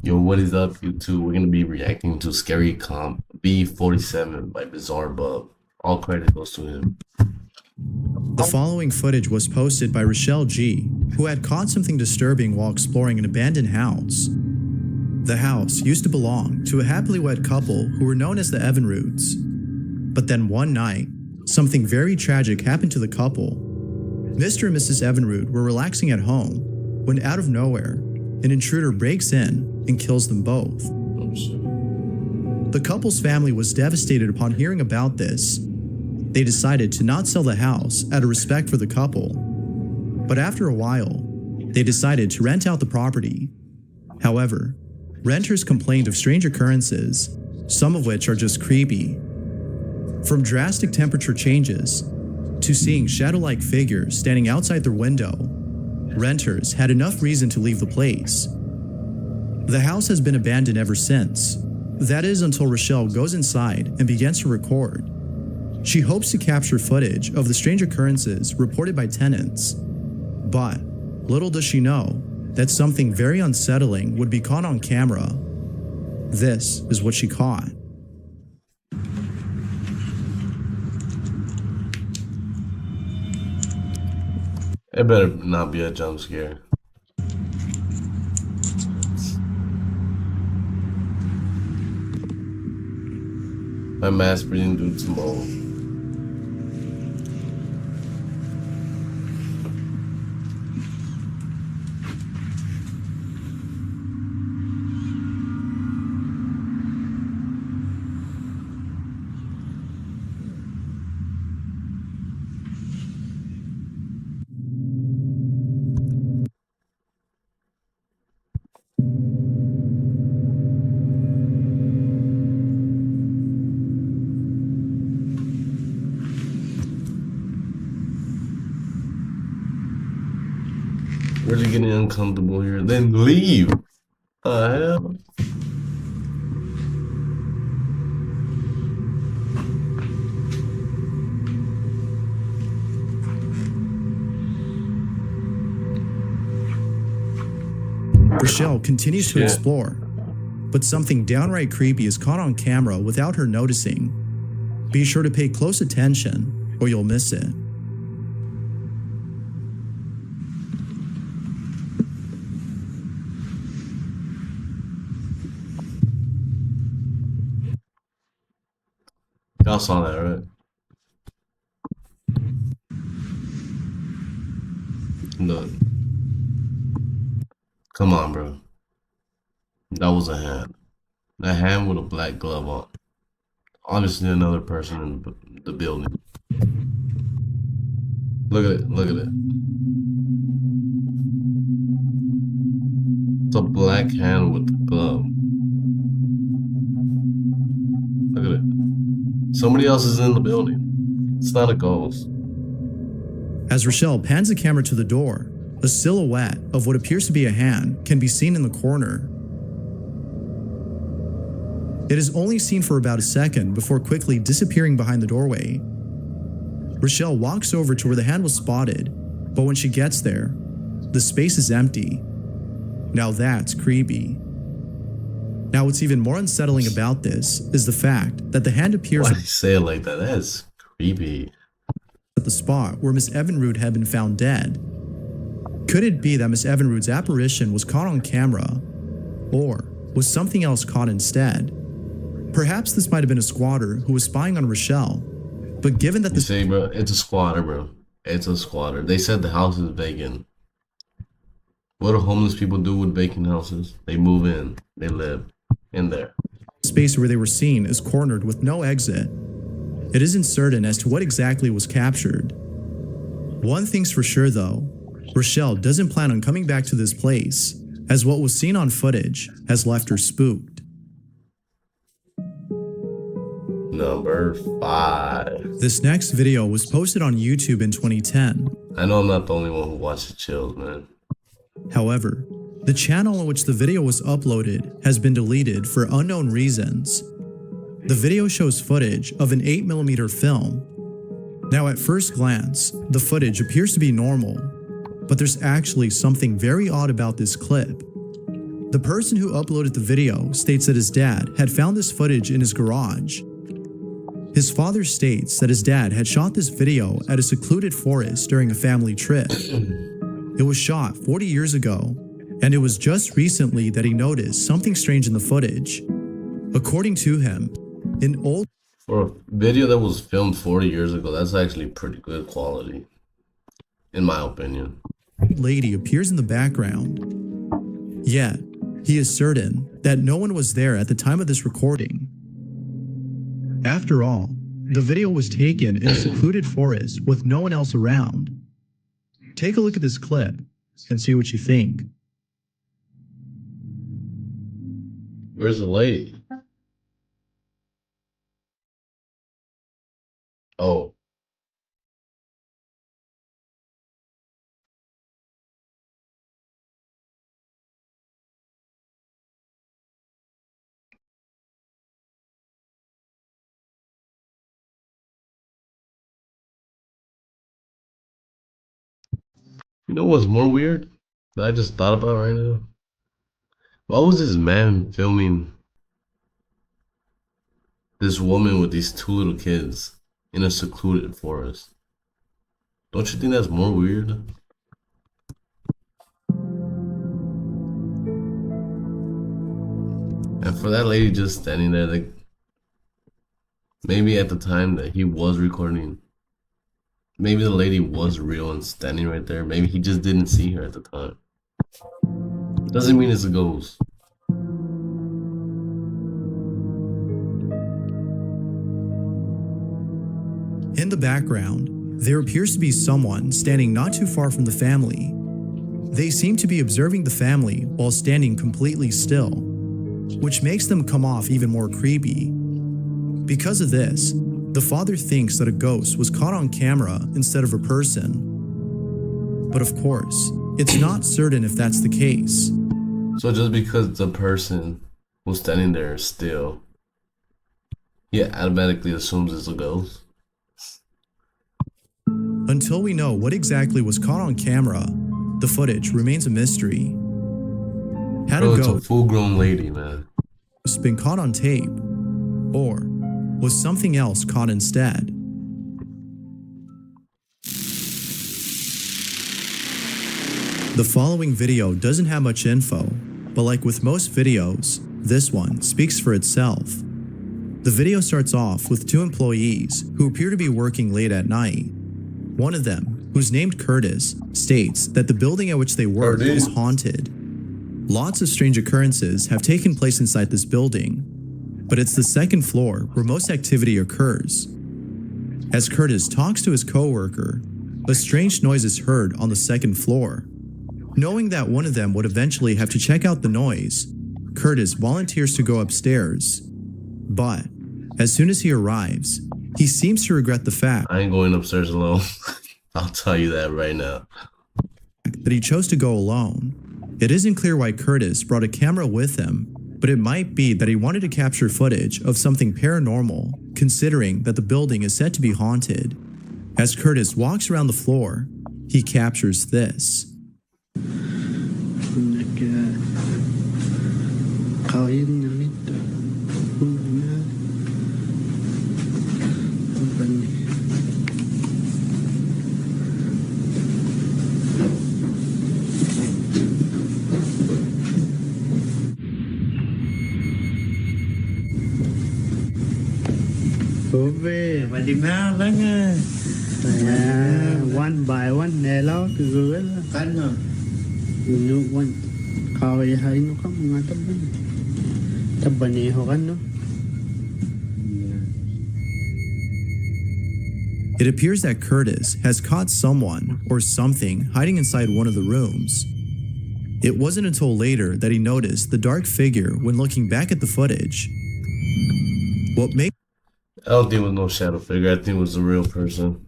Yo, what is up, YouTube? We're gonna be reacting to Scary Comp B47 by Bizzare Bub. All credit goes to him. The following footage was posted by Rochelle G, who had caught something disturbing while exploring an abandoned house. The house used to belong to a happily wed couple who were known as the Evinrudes. But then one night, something very tragic happened to the couple. Mr. and Mrs. Evinrude were relaxing at home when out of nowhere, an intruder breaks in and kills them both. Oh, shit. The couple's family was devastated upon hearing about this. They decided to not sell the house out of respect for the couple. But after a while, they decided to rent out the property. However, renters complained of strange occurrences, some of which are just creepy. From drastic temperature changes to seeing shadow-like figures standing outside their window, renters had enough reason to leave the place. The house has been abandoned ever since. That is until Rochelle goes inside and begins to record. She hopes to capture footage of the strange occurrences reported by tenants. But little does she know that something very unsettling would be caught on camera. This is what she caught. It better not be a jump scare. My mass breathing due to mold. Really getting uncomfortable here. Then leave. Hell? Rochelle continues to explore, but something downright creepy is caught on camera without her noticing. Be sure to pay close attention or you'll miss it. Y'all saw that, right? Look. Come on, bro. That was a hand. A hand with a black glove on. Obviously another person in the building. Look at it. Look at it. It's a black hand with the glove. Look at it. Somebody else is in the building. It's not a ghost. As Rochelle pans the camera to the door, a silhouette of what appears to be a hand can be seen in the corner. It is only seen for about a second before quickly disappearing behind the doorway. Rochelle walks over to where the hand was spotted, but when she gets there, the space is empty. Now that's creepy. Now what's even more unsettling about this is the fact that the hand appears Why do you say it like that? That's creepy. at the spot where Miss Evinrude had been found dead. Could it be that Miss Evinrude's apparition was caught on camera, or was something else caught instead? Perhaps this might have been a squatter who was spying on Rochelle, but given that You say, bro, it's a squatter, bro. It's a squatter. They said the house is vacant. What do homeless people do with vacant houses? They move in. They live in there. space where they were seen is cornered with no exit, it isn't certain as to what exactly was captured. One thing's for sure though, Rochelle doesn't plan on coming back to this place, as what was seen on footage has left her spooked. Number 5. This next video was posted on YouTube in 2010. I know I'm not the only one who watches chills, man. However, the channel on which the video was uploaded has been deleted for unknown reasons. The video shows footage of an 8mm film. Now at first glance, the footage appears to be normal, but there's actually something very odd about this clip. The person who uploaded the video states that his dad had found this footage in his garage. His father states that his dad had shot this video at a secluded forest during a family trip. It was shot 40 years ago, and it was just recently that he noticed something strange in the footage. According to him, an old For a video that was filmed 40 years ago, that's actually pretty good quality, in my opinion. lady appears in the background. Yet, he is certain that no one was there at the time of this recording. After all, the video was taken in a secluded forest with no one else around. Take a look at this clip and see what you think. Where's the lady? Oh. You know what's more weird that I just thought about right now? Why was this man filming this woman with these two little kids in a secluded forest? Don't you think that's more weird? And for that lady just standing there, like, maybe at the time that he was recording, maybe the lady was real and standing right there. Maybe he just didn't see her at the time. Doesn't mean it's a ghost. In the background, there appears to be someone standing not too far from the family. They seem to be observing the family while standing completely still, which makes them come off even more creepy. Because of this, the father thinks that a ghost was caught on camera instead of a person. But of course, it's not certain if that's the case. So just because the person who's standing there still, he automatically assumes it's a ghost? Until we know what exactly was caught on camera, the footage remains a mystery. Had Bro, a it's a ghost full-grown lady, man. been caught on tape? Or was something else caught instead? The following video doesn't have much info, but like with most videos, this one speaks for itself. The video starts off with two employees who appear to be working late at night. One of them, who's named Curtis, states that the building at which they work is haunted. Lots of strange occurrences have taken place inside this building, but it's the second floor where most activity occurs. As Curtis talks to his coworker, a strange noise is heard on the second floor. Knowing that one of them would eventually have to check out the noise, Curtis volunteers to go upstairs. But as soon as he arrives, he seems to regret the fact I ain't going upstairs alone. I'll tell you that right now. that he chose to go alone. It isn't clear why Curtis brought a camera with him, but it might be that he wanted to capture footage of something paranormal, considering that the building is said to be haunted. As Curtis walks around the floor, he captures this. One by one nelo kagul Kano? no one kaway hay no kam mga tabani ho kano. It appears that Curtis has caught someone or something hiding inside one of the rooms. It wasn't until later that he noticed the dark figure when looking back at the footage. What makes I don't think it was no shadow figure. I think it was a real person.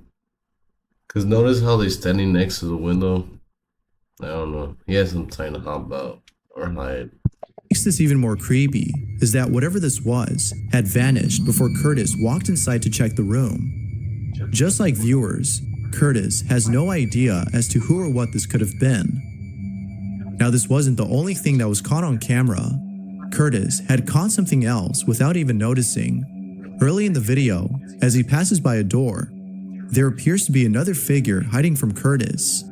Cause notice how they standing next to the window. I don't know. He has some time to hop out or hide. this even more creepy is that whatever this was had vanished before Curtis walked inside to check the room. Just like viewers, Curtis has no idea as to who or what this could have been. Now, this wasn't the only thing that was caught on camera. Curtis had caught something else without even noticing. Early in the video, as he passes by a door, there appears to be another figure hiding from Curtis.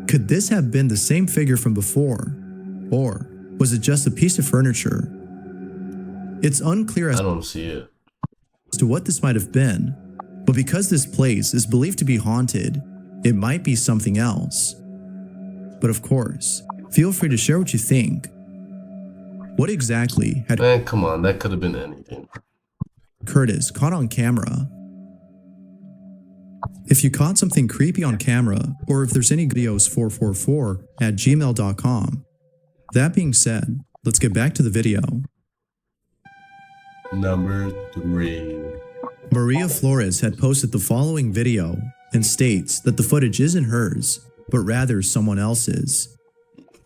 Could this have been the same figure from before? Or was it just a piece of furniture? It's unclear as I don't see it. to what this might have been, but because this place is believed to be haunted, it might be something else. But of course, feel free to share what you think. What exactly had Man, come on, that could have been anything. Curtis caught on camera? If you caught something creepy on camera, or if there's any videos 444@gmail.com. That being said, let's get back to the video. Number 3. Maria Flores had posted the following video and states that the footage isn't hers, but rather someone else's.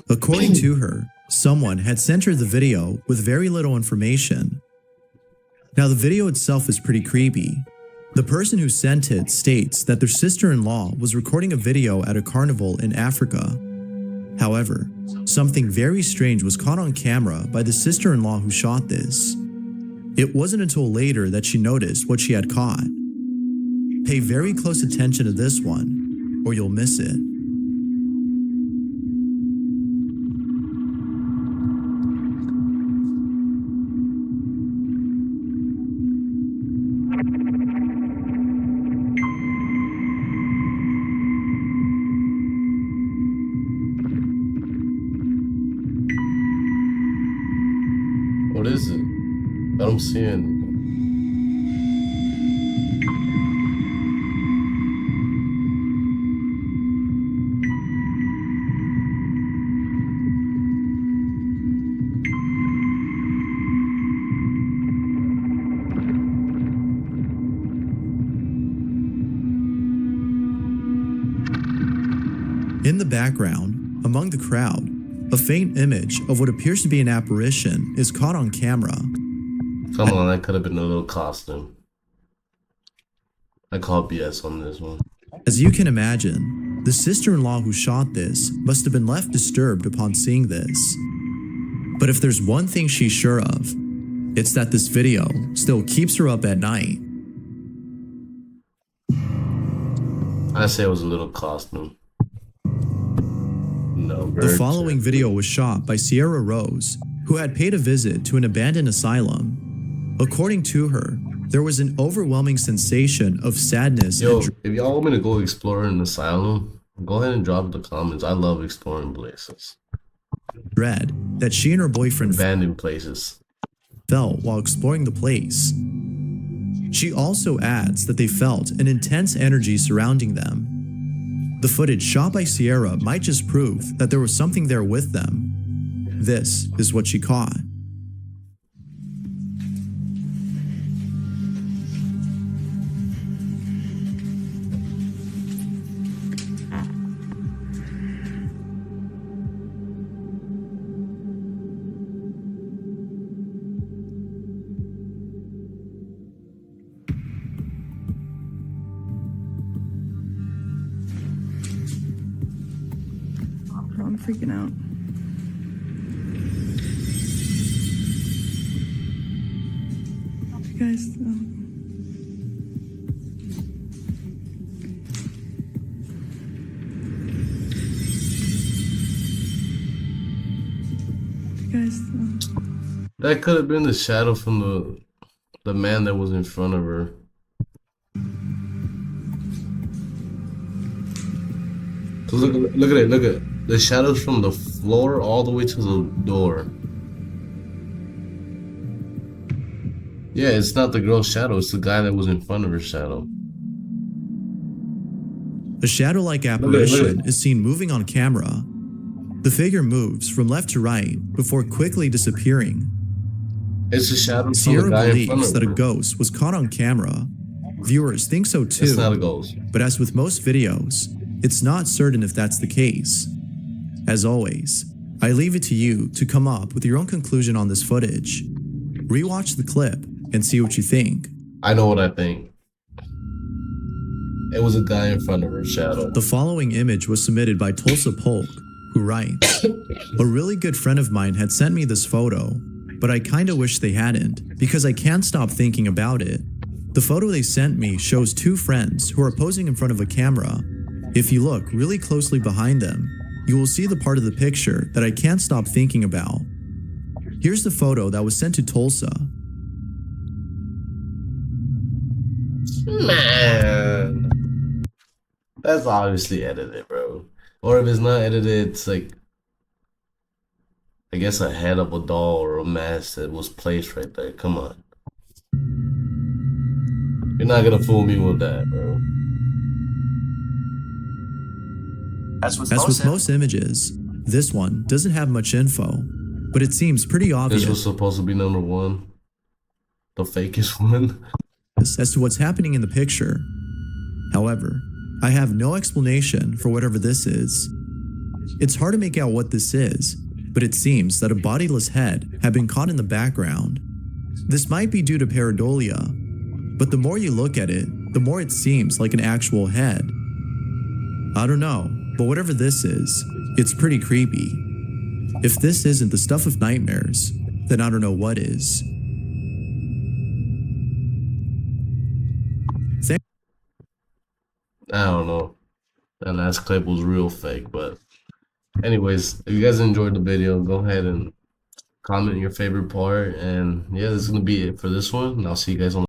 According to her, someone had sent her the video with very little information. Now, the video itself is pretty creepy. The person who sent it states that their sister-in-law was recording a video at a carnival in Africa. However, something very strange was caught on camera by the sister-in-law who shot this. It wasn't until later that she noticed what she had caught. Pay very close attention to this one, or you'll miss it. What is it? I don't see anything. In the background, among the crowd, a faint image of what appears to be an apparition is caught on camera. Come on, that could have been a little costume. I call BS on this one. As you can imagine, the sister-in-law who shot this must have been left disturbed upon seeing this. But if there's one thing she's sure of, it's that this video still keeps her up at night. I say it was a little costume. No, The following video was shot by Sierra Rose, who had paid a visit to an abandoned asylum. According to her, there was an overwhelming sensation of sadness Yo, and if y'all want me to go explore an asylum, go ahead and drop the comments. I love exploring places. dread that she and her boyfriend Abandoned places. felt while exploring the place. She also adds that they felt an intense energy surrounding them. The footage shot by Sierra might just prove that there was something there with them. This is what she caught. I'm freaking out. You guys, you guys, That could have been the shadow from the man that was in front of her. So look at it, look at it. The shadows from the floor all the way to the door. Yeah, it's not the girl's shadow, it's the guy that was in front of her shadow. A shadow-like apparition is seen moving on camera. The figure moves from left to right before quickly disappearing. It's a shadow from the Sierra guy in front believes of that a her. ghost was caught on camera. Viewers think so too. It's not a ghost. But as with most videos, it's not certain if that's the case. As always, I leave it to you to come up with your own conclusion on this footage. Rewatch the clip and see what you think. I know what I think. It was a guy in front of her shadow. The following image was submitted by Tulsa Polk, who writes, "A really good friend of mine had sent me this photo, but I kinda wish they hadn't because I can't stop thinking about it. The photo they sent me shows two friends who are posing in front of a camera. If you look really closely behind them, you will see the part of the picture that I can't stop thinking about. Here's the photo that was sent to Tulsa. Man, that's obviously edited, bro. Or if it's not edited, it's like, I guess a head of a doll or a mask that was placed right there. Come on. You're not gonna fool me with that, bro. As with most images, this one doesn't have much info, but it seems pretty obvious This was supposed to be number one. The fakest one. as to what's happening in the picture. However, I have no explanation for whatever this is. It's hard to make out what this is, but it seems that a bodiless head had been caught in the background. This might be due to pareidolia, but the more you look at it, the more it seems like an actual head. I don't know, but whatever this is, it's pretty creepy. If this isn't the stuff of nightmares, then I don't know what is. I don't know. That last clip was real fake, but anyways, if you guys enjoyed the video, go ahead and comment your favorite part. And yeah, this is gonna be it for this one. And I'll see you guys on